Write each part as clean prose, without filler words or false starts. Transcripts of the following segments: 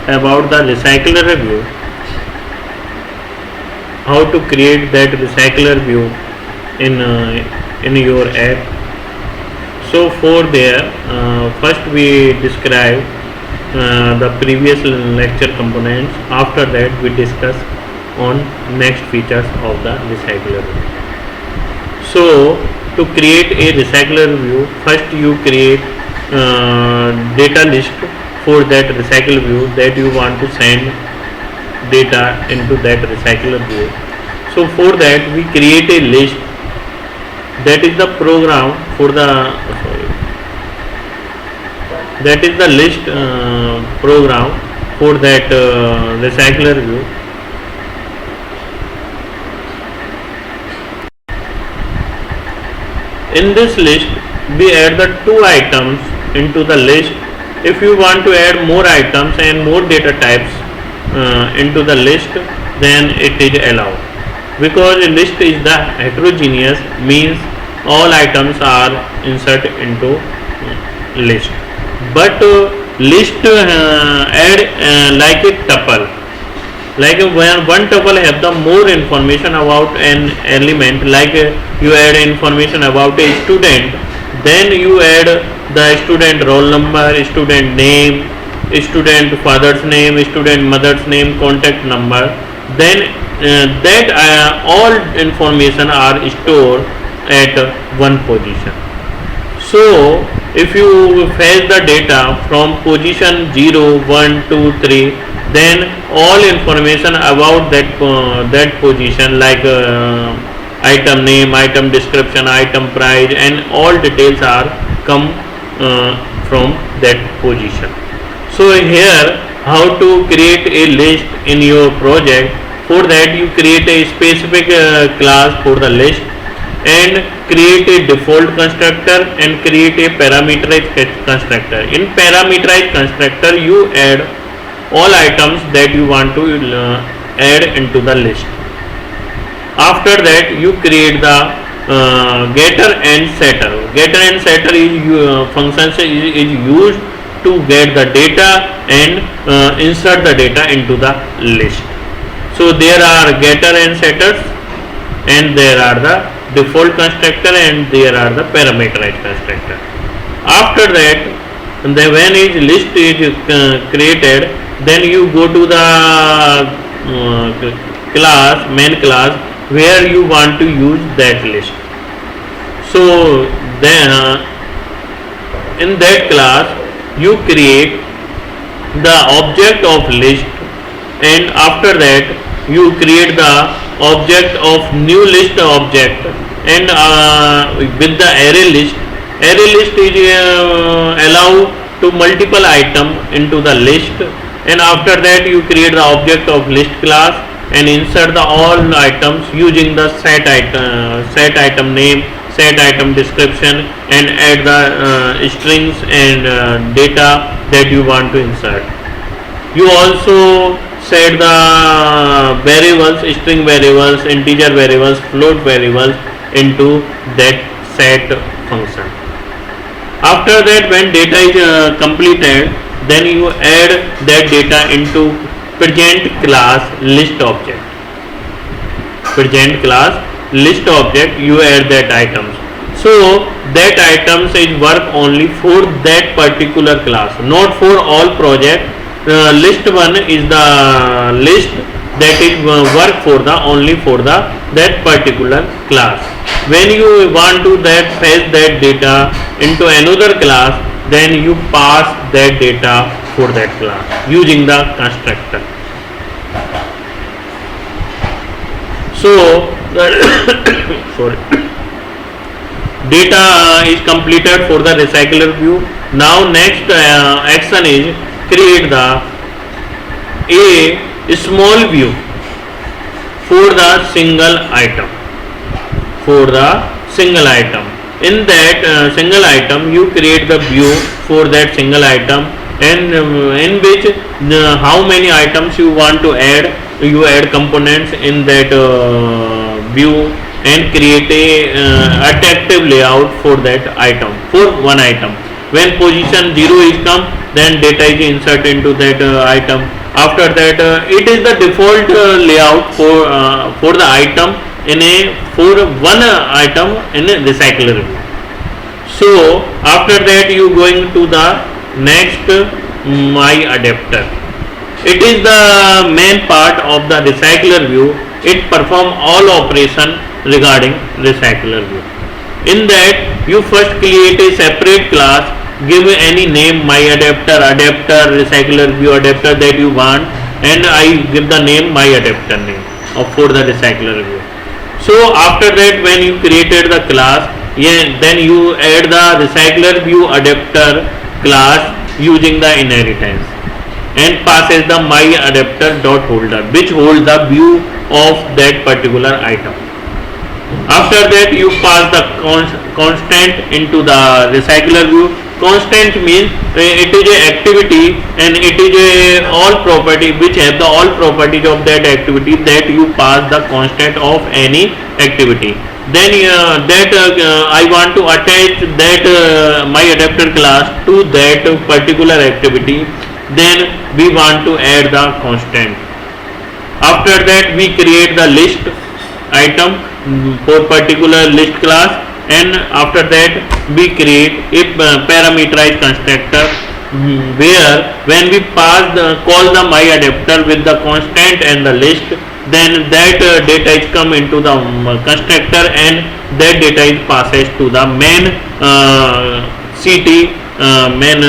about the recycler view, how to create that recycler view in your app. So for there, first we describe the previous lecture components. After that, we discuss on next features of the recycler view. So to create a recycler view, first you create data list for that recycle view that you want to send data into that recycler view. So for that we create a list, that is the program for the that is the list program for that recycler view. In this list we add the two items into the list. If you want to add more items and more data types into the list, then it is allowed, because a list is the heterogeneous, means all items are inserted into list. But list add like a tuple, like when one tuple have the more information about an element, like you add information about a student, then you add the student roll number, student name, student father's name, student mother's name, contact number, then that all information are stored at one position. So if you fetch the data from position 0, 1, 2, 3, then all information about that position, like item name, item description, item price, and all details are come from that position. So here, how to create a list in your project? For that you create a specific class for the list, and create a default constructor and create a parameterized constructor. In parameterized constructor you add all items that you want to add into the list. After that you create the getter and setter. Getter and setter is functions is used to get the data and insert the data into the list. So there are getter and setters, and there are the default constructor, and there are the parameterized constructor. After that, when is list is created, then you go to the class, main class, where you want to use that list. So then in that class you create the object of list, and after that you create the object of new list object, and with the array list is allow to multiple item into the list, and after that you create the object of list class and insert the all items using the set item name, set item description, and add the strings and data that you want to insert. You also set the variables, string variables, integer variables, float variables into that set function. After that, when data is completed, then you add that data into present class list object. Present class list object, you add that items. So that items is work only for that particular class, not for all project. List one is the list that is work for the only for the that particular class. When you want to that fetch that data into another class, then you pass that data for that class using the constructor. So sorry, data is completed for the recycler view. Now next action is create a small view for the single item. In that single item you create the view for that single item, and in which how many items you want to add, you add components in that view and create a attractive layout for that item, for one item. When position 0 is come, then data is inserted into that item. After that, it is the default layout for the item in a for one item in a recycler view. So after that you going to the next my adapter. It is the main part of the recycler view. It perform all operation regarding recycler view. In that you first create a separate class, give any name, my adapter, adapter, recycler view adapter that you want, and I give the name my adapter name for the recycler view. So after that, when you created the class, then you add the recycler view adapter class using the inheritance and passes the my adapter dot holder, which holds the view of that particular item. After that you pass the constant into the recycler view. Constant means it is a activity and it is a all property which have the all properties of that activity, that you pass the constant of any activity. Then I want to attach that my adapter class to that particular activity, then we want to add the constant. After that we create the list item for particular list class, and after that we create a parameterized constructor where when we call the my adapter with the constant and the list, then that data is come into the constructor and that data is passes to the main CT main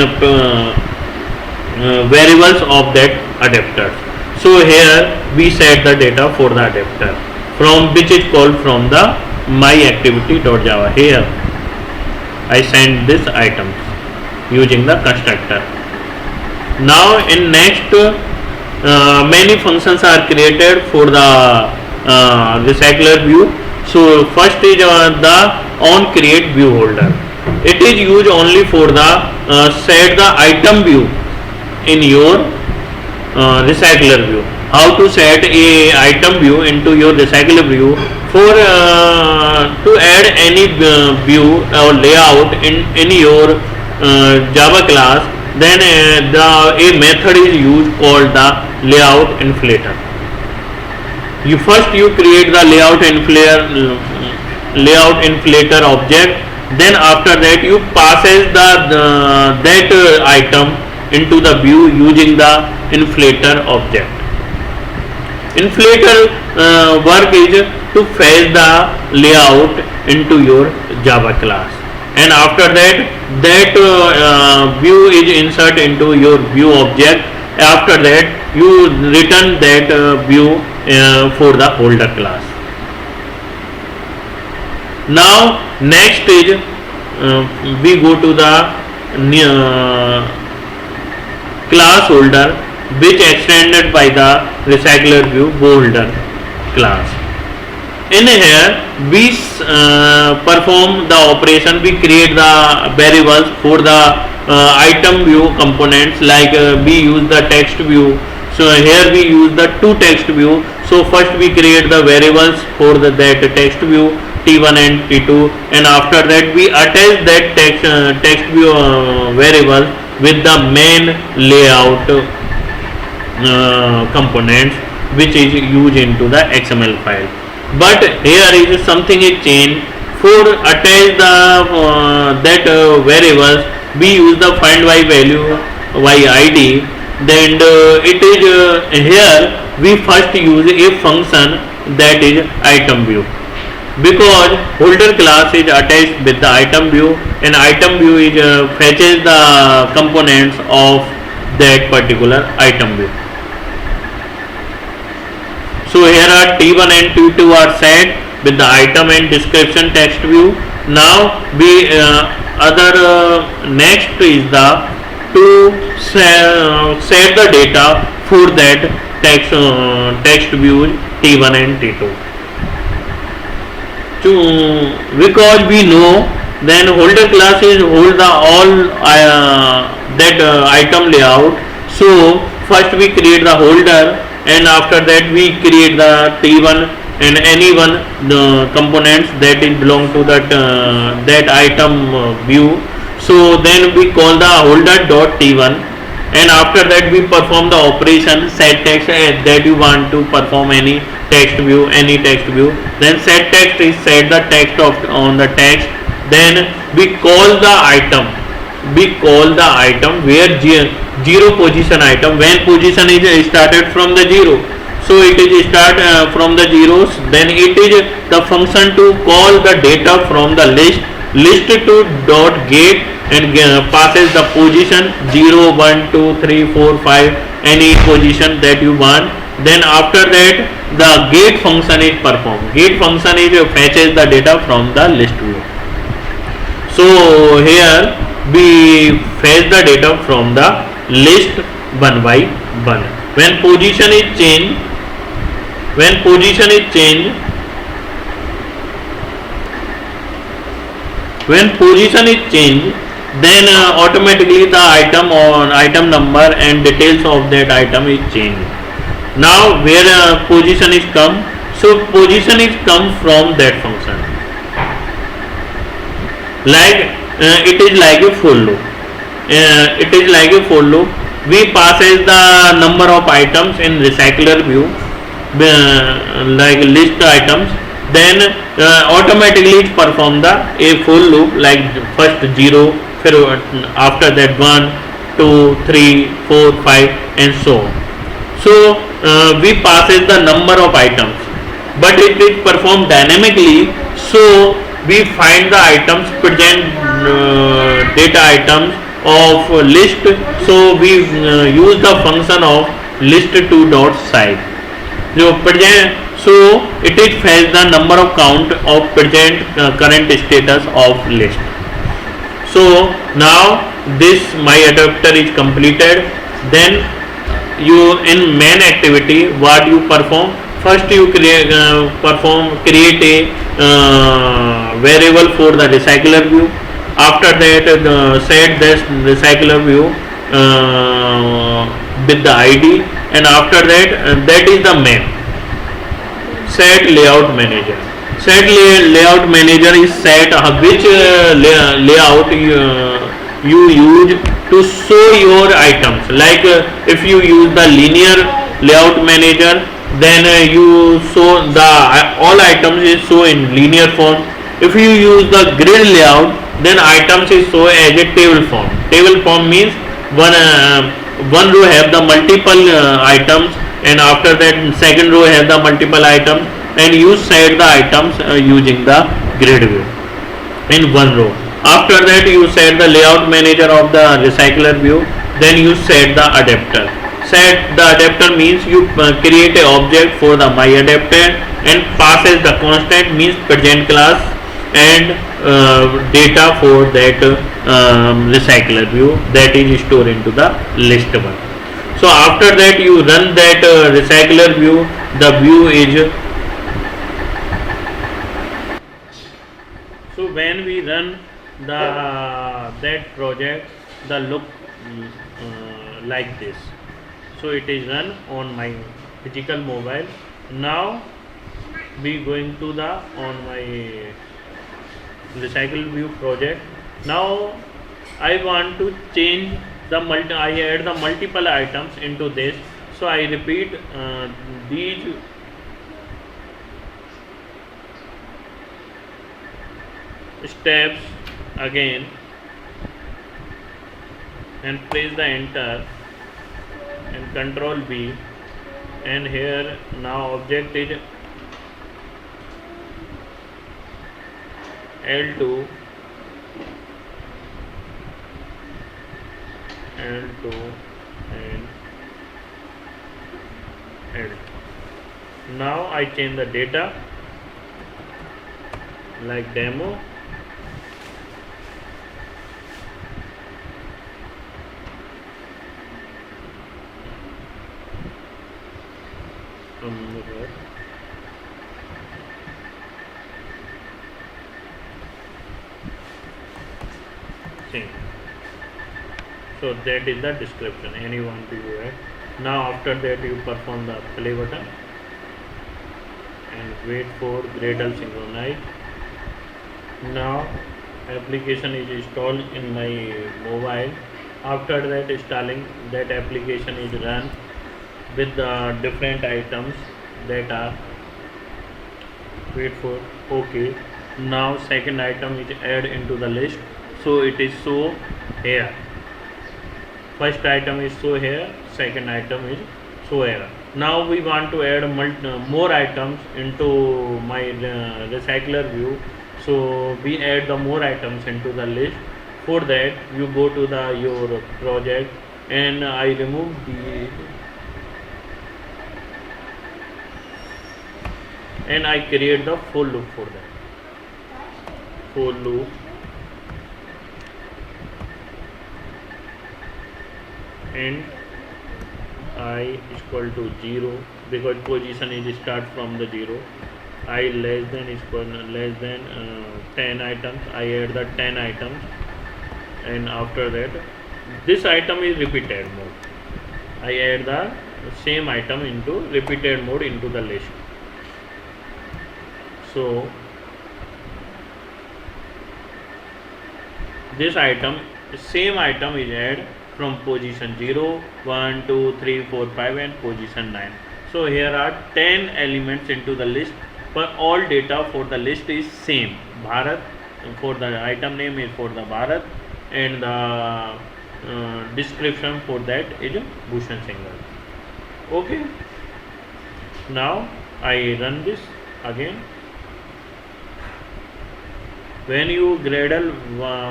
variables of that adapter. So here we set the data for the adapter from which is called from the myActivity.java. Here I send this items using the constructor. Now in next many functions are created for the recycler view. So first is the on create view holder. It is used only for the set the item view in your recycler view. How to set a item view into your recycler view? For to add any view or layout in your Java class, then a method is used called the layout inflator. You create the layout inflator object. Then after that you passes the that item into the view using the inflator object. Inflator work is to fetch the layout into your Java class, and after that view is insert into your view object. After that you return that view for the holder class. Now next is we go to the class holder, which extended by the recycler view holder class. In here we perform the operation, we create the variables for the item view components, like we use the text view. So here we use the two text view. So first we create the variables for that text view T1 and T2, and after that we attach that text view variable with the main layout components which is used into the XML file. But here is something is changed. For attach the that variables, we use the find by value by id. Then it is here we first use a function that is item view, because holder class is attached with the item view, and item view is fetches the components of that particular item view. So here are T1 and T2 are set with the item and description text view. Now we next is the to set the data for that text view T1 and T2. Because we know then holder class is hold the all that item layout. So first we create the holder, and after that we create the T1 and any the components that is belong to that that item view. So then we call the holder dot t1, and after that we perform the operation set text that you want to perform any text view. Then set text is set the text of on the text. Then we call the item. We call the item where zero position item, when position is started from the zero, so it is start from the zeros. Then it is the function to call the data from the list to dot get, and passes the position 0 1 2 3 4 5, any position that you want. Then after that the get function is performed. Get function is fetches the data from the list view. So here we fetch the data from the list one by one. When position is changed, when position is changed, when position is changed, then automatically the item or item number and details of that item is changed. Now where position is come, so position is come from that function. Like it is like a for loop. It is like a for loop. We passes the number of items in recycler view, like list items. Then automatically it perform the a for loop, like first 0, after that 1 2 3 4 5 and so on. So we passes the number of items, but it is performed dynamically. So we find the items, present data items of list. So we use the function of list2 dot size. So it is fetch the number of count of present current status of list. So now this my adapter is completed. Then you in main activity what you perform, first you create a variable for the recycler view. After that set this recycler view with the id, and after that that is the main. Set layout manager. Set layout manager is set which layout you use to show your items. Like if you use the linear layout manager, then you show the all items is show in linear form. If you use the grid layout, then items is show as a table form. Table form means one row have the multiple items, and after that second row have the multiple items, and you set the items using the grid view in one row. After that you set the layout manager of the recycler view. Then you set the adapter. Set the adapter means you create a object for the my adapter and passes the constant means present class and data for that recycler view that is stored into the list one. So after that you run that recycler view. The view is so when we run that project, the look like this. So it is run on my physical mobile. Now we going to the on my recycle view project. Now I want to change the I add the multiple items into this. So I repeat these steps again and press the enter and control B, and here now object is L2 and L. Now I change the data like demo. Here. See. So that is the description. Anyone to you add. Now after that you perform the play button and wait for Gradle synchronize. Now application is installed in my mobile. After that installing, that application is run with the different items that are, wait for, okay. Now second item is add into the list, so it is show here. First item is show here, second item is show here. Now we want to add more items into my recycler view, so we add the more items into the list. For that you go to the your project, and I remove the, and I create the for loop for that. For loop, and I is equal to 0, because position is start from the 0. I less than is equal less than 10 items. I add the 10 items, and after that this item is repeated mode. I add the same item into repeated mode into the list. So this item, same item is add from position 0, 1, 2, 3, 4, 5 and position 9. So here are 10 elements into the list, but all data for the list is same. Bharat, for the item name is for the Bharat, and the description for that is Bhushan Singhal. Okay. Now I run this again. When you Gradle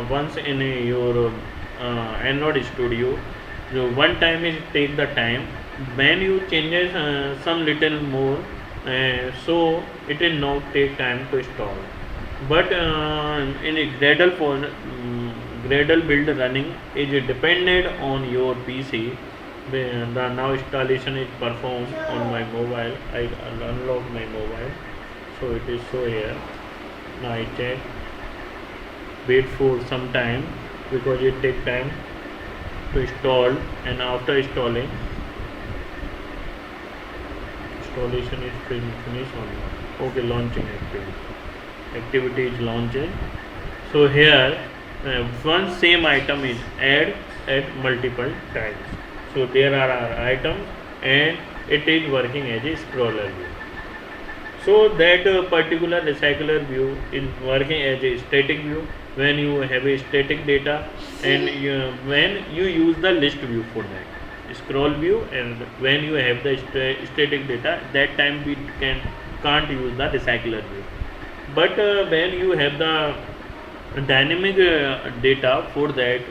once in your Android Studio, so one time is take the time. When you changes some little more, so it will not take time to install. But in a Gradle for Gradle build running is dependent on your PC. The now installation is performed on my mobile. I unlock my mobile, so it is show here. Now I check. Wait for some time, because it take time to install, and after installing, installation is finished or not. Okay, launching activity is launching. So here one same item is add at multiple times. So there are our items, and it is working as a scroller view. So that particular recycler view is working as a static view when you have a static data, and when you use the list view for that scroll view, and when you have the static data, that time we can't use the recycler view. But when you have the dynamic data for that,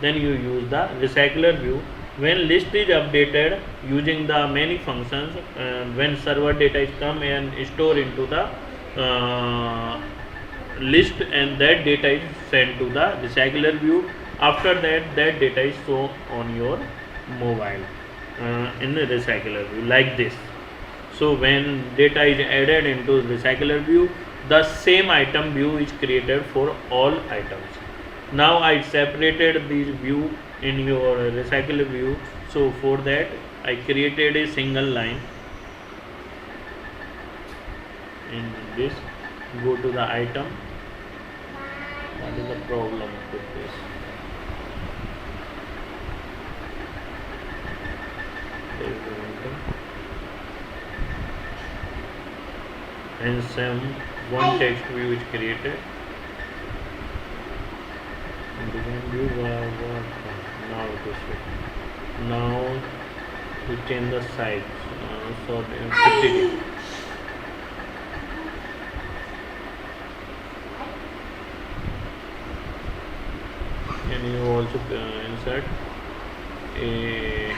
then you use the recycler view. When list is updated using the many functions, when server data is come and store into the list, and that data is sent to the recycler view. After that data is shown on your mobile in the recycler view like this. So when data is added into recycler view, the same item view is created for all items. Now I separated this view in your recycler view. So for that I created a single line. In this, go to the item. What is the problem with this? There is the item. And some one text view is created. And design view now it is set. Now to change the size. So 50. And you also insert a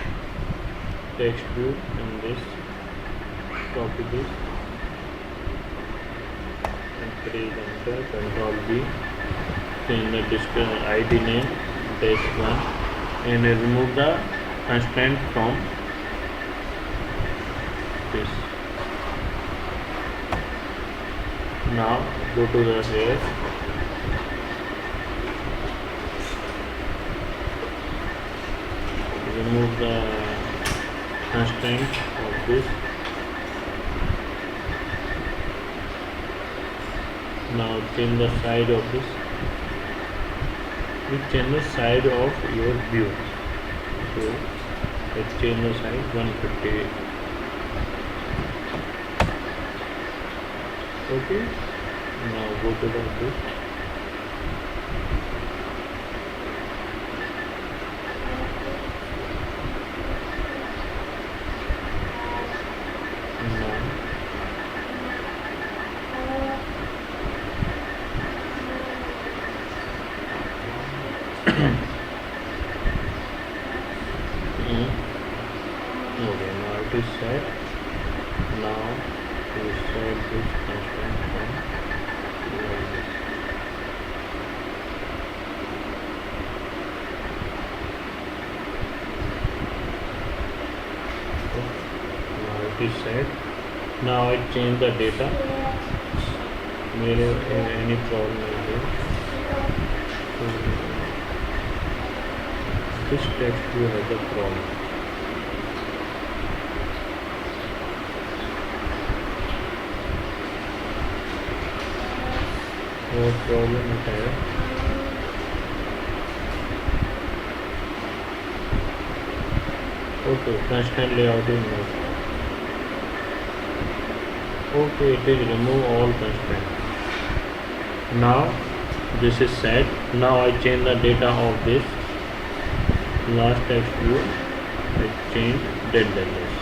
text view in this. Copy this and press enter. Control B. Change the disk ID name -1 and remove the constraint from this. Now go to the here. Remove the constraint of this. Now change the size of this. you change the side of your view. So let's change the side 150. Okay, now go to the book. Okay, now it is set. Now we set this constant from like this. Okay. Now it is set. Now I change the data. Any problem is there. So this text view has a problem. What problem it has? Okay, constant layout is not. Okay, it is remove all constraints. Now this is set. Now I change the data of this last text view. I change dead values.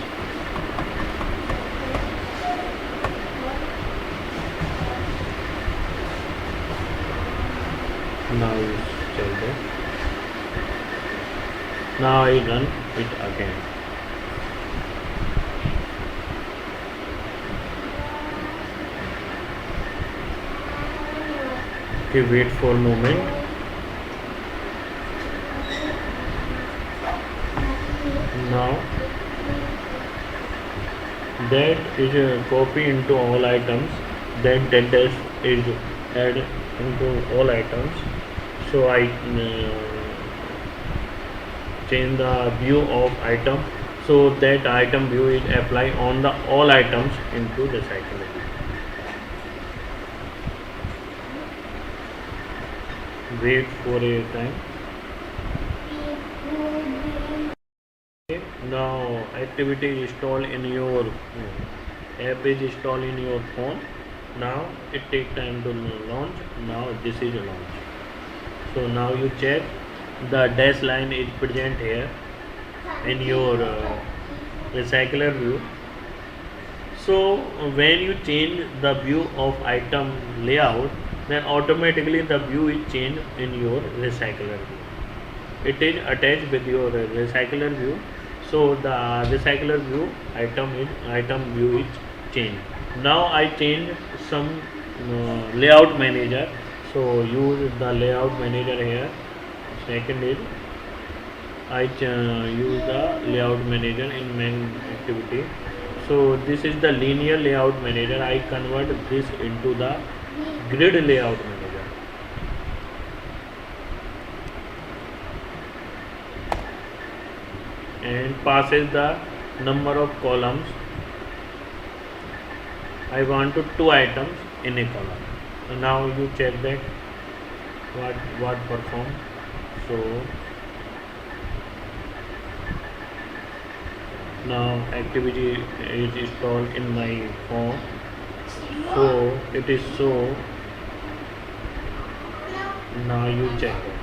Now you check that. Now I run it again. Okay, wait for a moment. Now that is a copy into all items. That dash is add into all items. So I change the view of item, so that item view is apply on the all items into the cycle. Wait for a time. Okay. Now activity is installed in your app is installed in your phone. Now it takes time to launch. Now this is launch. So now you check the dash line is present here in your recycler view. So when you change the view of item layout, then automatically the view is changed in your recycler view. It is attached with your recycler view. So the recycler view item view is changed. Now I change some layout manager. So use the layout manager here. Second is I use the layout manager in main activity. So this is the linear layout manager. I convert this into the grid layout manager. And passes the number of columns. I want to 2 items in a column. So now you check that what perform. So now activity is installed in my phone. So it is so. Now you check it.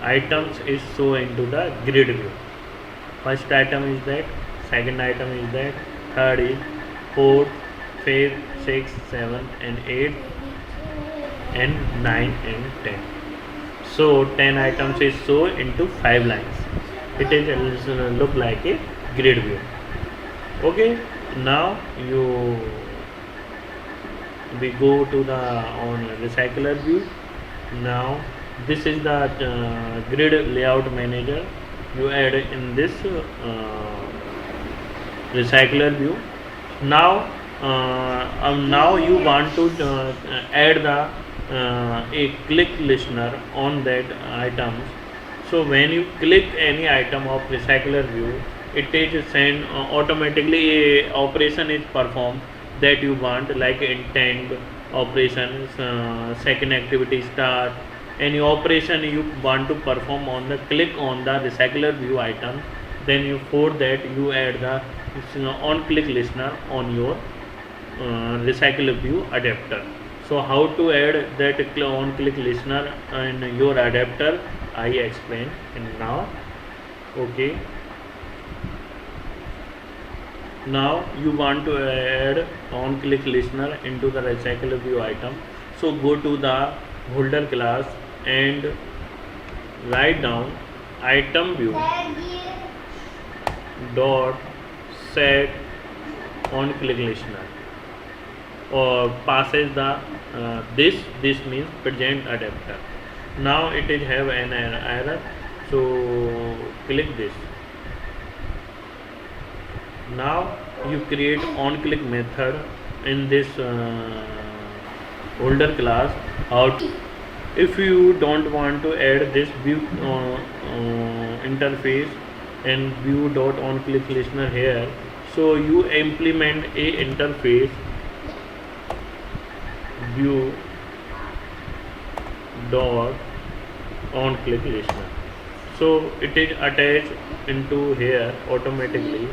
Items is shown into the grid view. First item is that, second item is that, third is 4th, 5th, 6th, 7th and 8th and 9 and 10. So 10 items is shown into 5 lines. It is look like a grid view. Okay, now we go to the on recycler view. Now this is the grid layout manager. You add in this recycler view. Now now you want to add the a click listener on that items. So when you click any item of recycler view, it is send automatically a operation is performed that you want, like intent operations, second activity start, any operation you want to perform on the click on the recycler view item, then you for that you add the on click listener on your recycler view adapter. So how to add that on click listener in your adapter I explain in now. Okay, now you want to add on click listener into the recycler view item. So go to the holder class and write down item view dot set on click listener, or passes the this means present adapter. Now it is have an error, so click this. Now you create on click method in this holder class. How to, if you don't want to add this view interface and view dot on click listener here, so you implement a interface view dot on click listener. So it is attached into here automatically.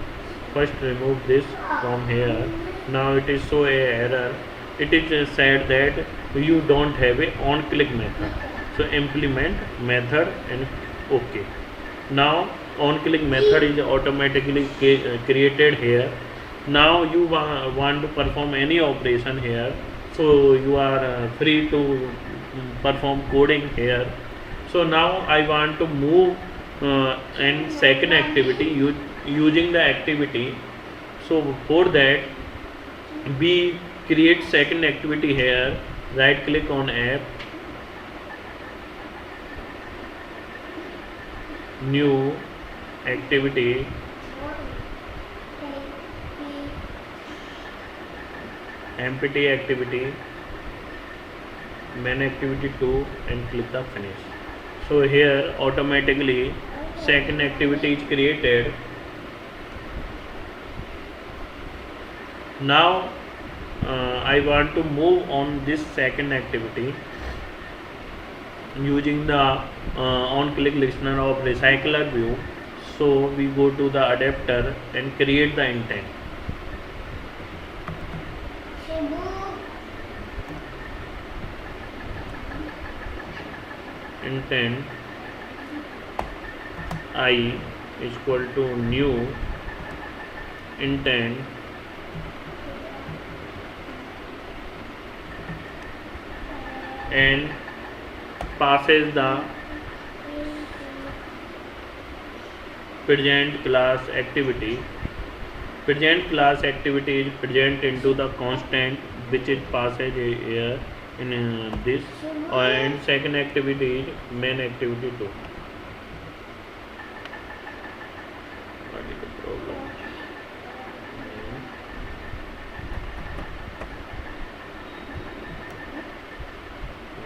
First remove this from here. Now it is show a error. It is said that you don't have a on click method. So implement method and OK. Now on click method is automatically created here. Now you want to perform any operation here, so you are free to perform coding here. So now I want to move and second activity using the activity. So for that we create second activity here. Right click on app, new activity, empty activity, main activity 2, and click the finish. So here automatically second activity is created. Now I want to move on this second activity using the on click listener of recycler view. So we go to the adapter and create the intent. Intent I is equal to new intent and passes the present class activity. Present class activity is present into the constant which is passage here in this, and second activity is main activity 2. What is the problem?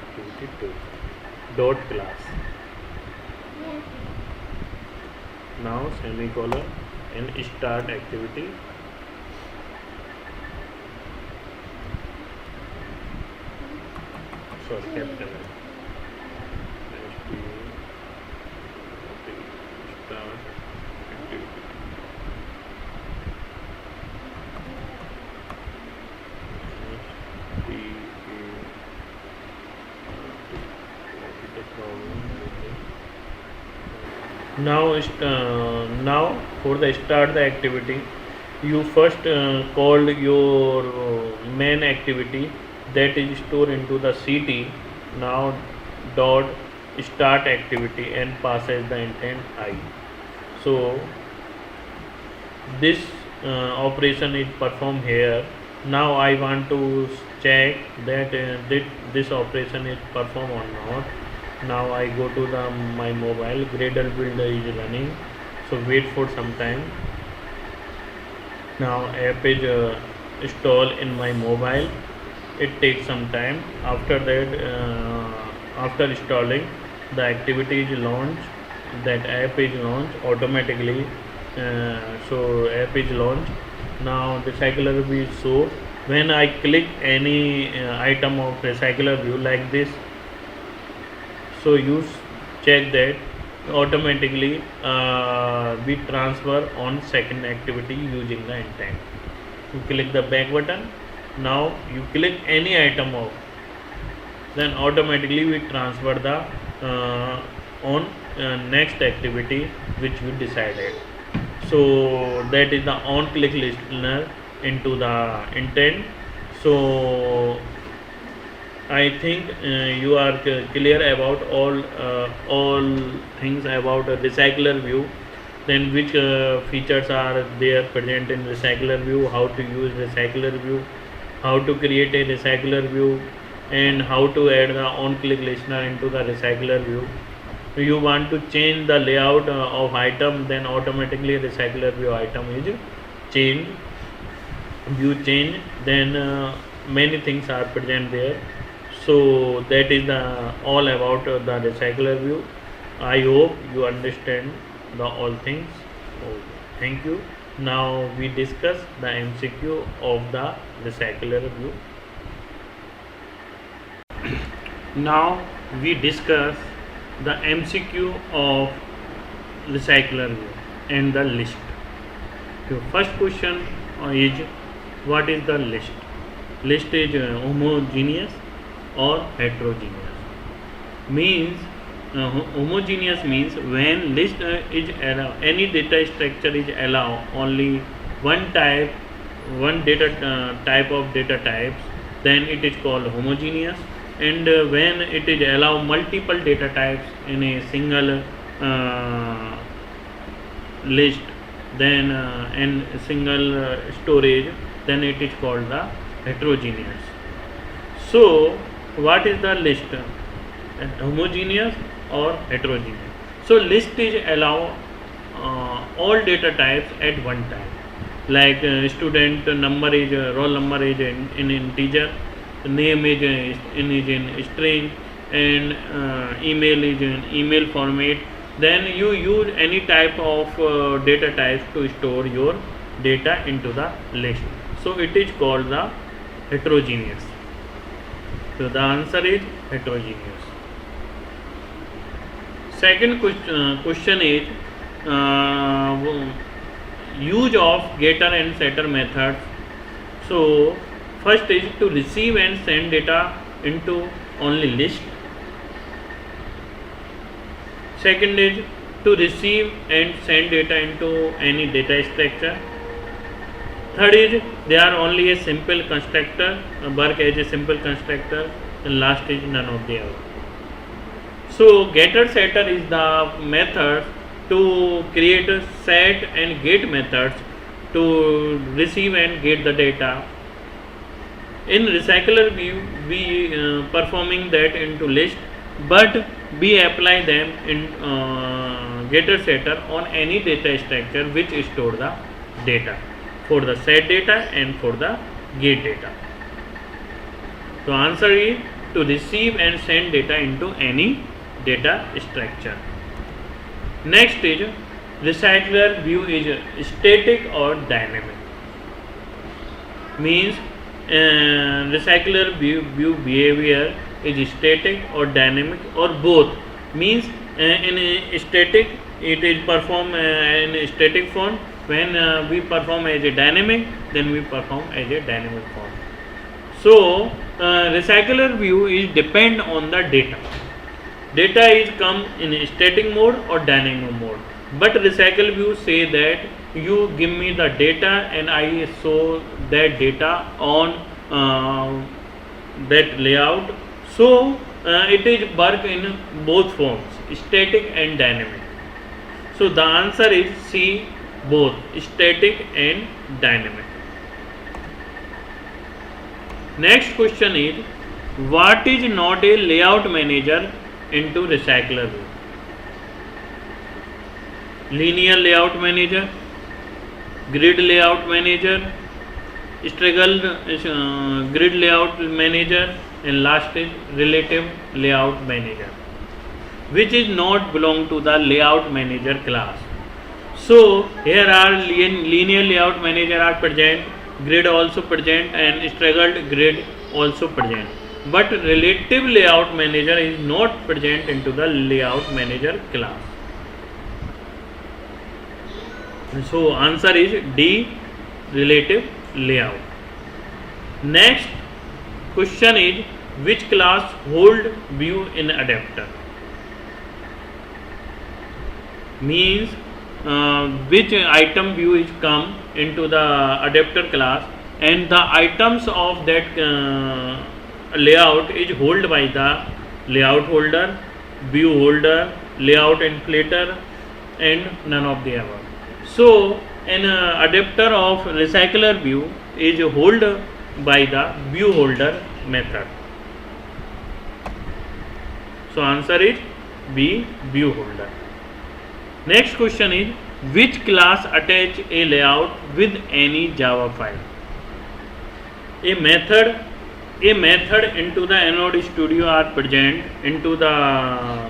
Activity 2 dot class. Now semicolon and start activity. Sorry, capital N. Start activity. Now for the start the activity, you first called your main activity that is stored into the CT. Now dot start activity and passes the intent I. So this operation is performed here. Now I want to check that this operation is performed or not. Now I go to the my mobile. Gradle builder is running, so wait for some time. Now app is installed in my mobile. It takes some time. After that, after installing, the activity is launched. That app is launched automatically. So app is launched. Now recycler will show when I click any item of recycler view like this. So you check that automatically we transfer on second activity using the intent. You click the back button. Now you click any item of, then automatically we transfer the on next activity which we decided. So that is the on click listener into the intent. So I think you are clear about all things about a recycler view. Then which features are there present in recycler view, how to use recycler view, how to create a recycler view, and how to add the on click listener into the recycler view. You want to change the layout of item, then automatically recycler view item is changed, view change, then many things are present there. So that is the all about the recycler view. I hope you understand the all things. Okay. Thank you. Now we discuss the MCQ of the recycler view. Now we discuss the MCQ of recycler view and the list. The first question is, what is the list? List is homogeneous or heterogeneous. Means homogeneous means when list is allow, any data structure is allow only one type, one data type of data types, then it is called homogeneous. And when it is allow multiple data types in a single list, then in single storage, then it is called the heterogeneous. So what is the list? Homogeneous or heterogeneous? So list is allow all data types at one time, like student number is roll number is in integer, name is in string, and email is in email format. Then you use any type of data types to store your data into the list. So it is called the heterogeneous. So the answer is heterogeneous. Second question is use of getter and setter methods. So first is to receive and send data into only list. Second is to receive and send data into any data structure. Third is they are only a simple constructor, work as a simple constructor, and last is none of the above. So getter setter is the method to create a set and get methods to receive and get the data. In recycler view we performing that into list, but we apply them in getter setter on any data structure which store the data, for the set data and for the get data. So answer is to receive and send data into any data structure. Next is recycler view is static or dynamic. Means recycler view behavior is static or dynamic or both. Means in a static it is perform in a static form. When we perform as a dynamic, then we perform as a dynamic form. So recycler view is depend on the data. Data is come in a static mode or dynamic mode. But recycle view say that you give me the data and I show that data on that layout. So it is work in both forms, static and dynamic. So the answer is C, both static and dynamic. Next question is, what is not a layout manager into recycler view? Linear layout manager, grid layout manager, struggle grid layout manager, and last is relative layout manager, which is not belong to the layout manager class. So here are linear layout manager are present, grid also present, and struggled grid also present. but relative layout manager is not present into the layout manager class. So answer is D, relative layout. Next question is, which class hold view in adapter? Means which item view is come into the adapter class, and the items of that layout is held by the layout holder, view holder, layout inflator, and none of the above. So an adapter of recycler view is held by the view holder method. So answer is B, view holder. Next question is, which class attach a layout with any Java file? A method into the Node Studio are present into the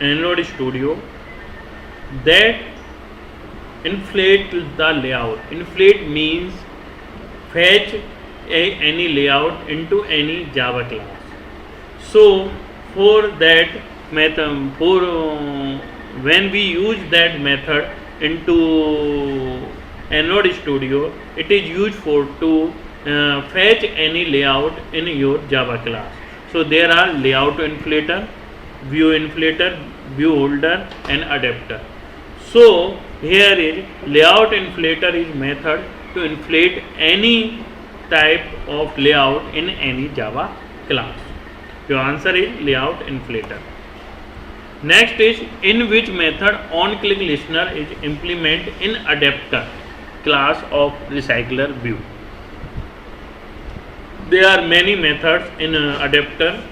Node Studio that inflate the layout. Inflate means fetch any layout into any Java class. So for that method, when we use that method into Node Studio, it is used for to fetch any layout in your Java class. So there are layout inflator, view holder, and adapter. So here is layout inflator is method to inflate any type of layout in any Java class. Your answer is layout inflator. Next is, in which method on-click listener is implemented in adapter class of recycler view? There are many methods in adapter.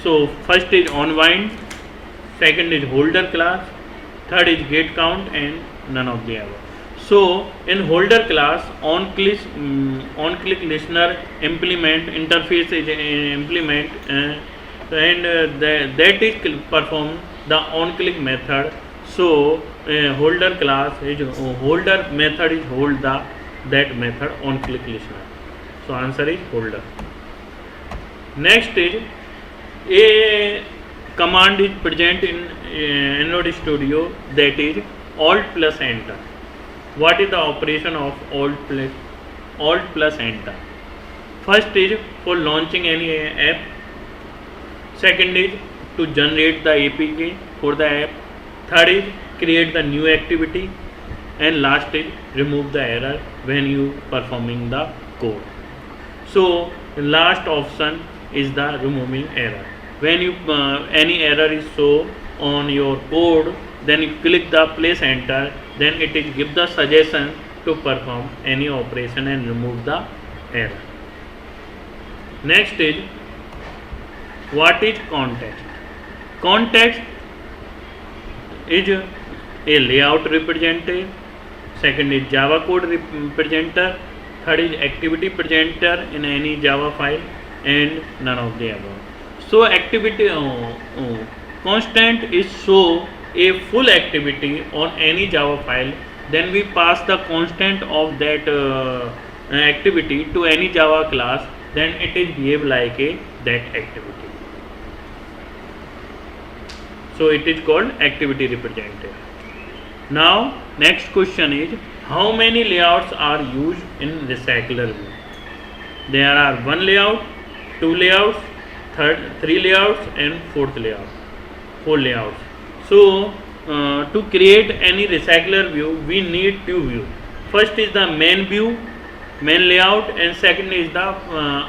So first is onWind, second is holder class, third is get count, and none of the above. So in holder class, on-click listener implement interface is implement and that is perform the on-click method. So holder class is holder method is hold the that method on-click listener. So answer is holder. Next is, a command is present in Node Studio, that is Alt plus Enter. What is the operation of Alt plus Enter? First is for launching any app. Second is to generate the APK for the app. Third is create the new activity, and last is remove the error when you performing the code. So last option is the removing error. When you any error is shown on your code, then you click the place enter, then it is give the suggestion to perform any operation and remove the error. Next is, what is context? Context is a layout representative, second is Java code representer, third is activity presenter in any Java file, and none of the above. So activity constant is show a full activity on any Java file, then we pass the constant of that activity to any Java class, then it is behave like a that activity. So it is called activity representative. Now next question is, how many layouts are used in recycler view? There are 1 layout, 2 layouts, 3 layouts, and 4th layout, 4 layouts. So to create any recycler view, we need 2 views. First is the main view, main layout, and second is the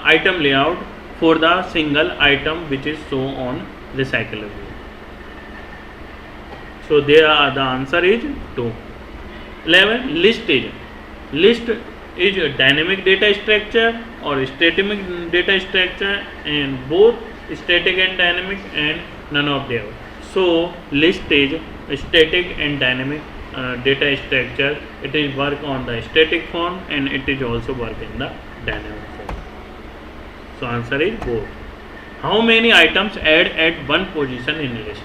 item layout for the single item which is shown on recycler view. So there are the answer is 2. 11. List is a dynamic data structure or static data structure, and both static and dynamic, and none of the above. So list is static and dynamic data structure. It is work on the static form and it is also work in the dynamic form. So answer is both. How many items add at one position in list?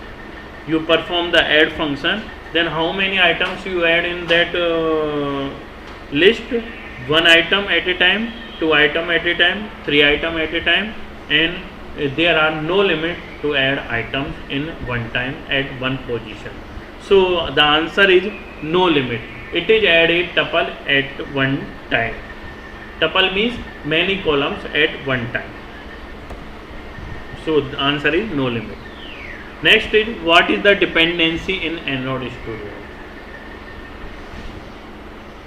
You perform the add function, then how many items you add in that list? 1 item at a time, 2 item at a time, 3 item at a time, and there are no limit to add items in one time at one position. So the answer is no limit. It is add a tuple at one time. Tuple means many columns at one time. So the answer is no limit. Next is, what is the dependency in Android Studio?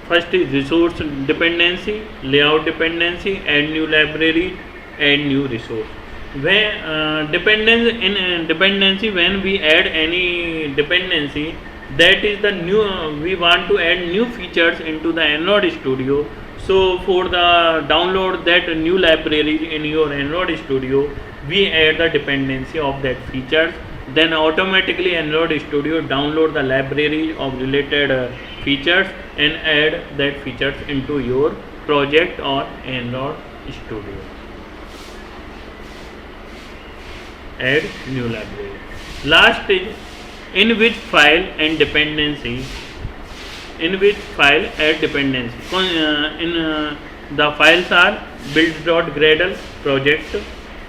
First is resource dependency, layout dependency, add new library, add new resource. When dependency, when we add any dependency, that is the new, we want to add new features into the Android Studio. So for the download that new library in your Android Studio, we add the dependency of that features. Then automatically Android Studio download the library of related features and add that features into your project or Android Studio. Add new library. Last is, in which file and dependency, in which file add dependency. The files are build.gradle, project,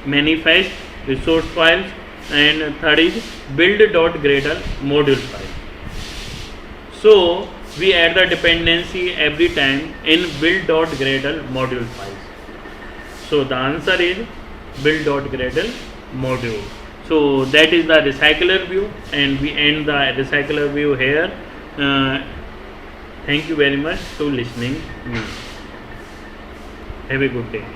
manifest, resource files, and third is build.gradle module file. So we add the dependency every time in build.gradle module files. So the answer is build.gradle module. So that is the recycler view, and we end the recycler view here. Thank you very much for listening me. Have a good day.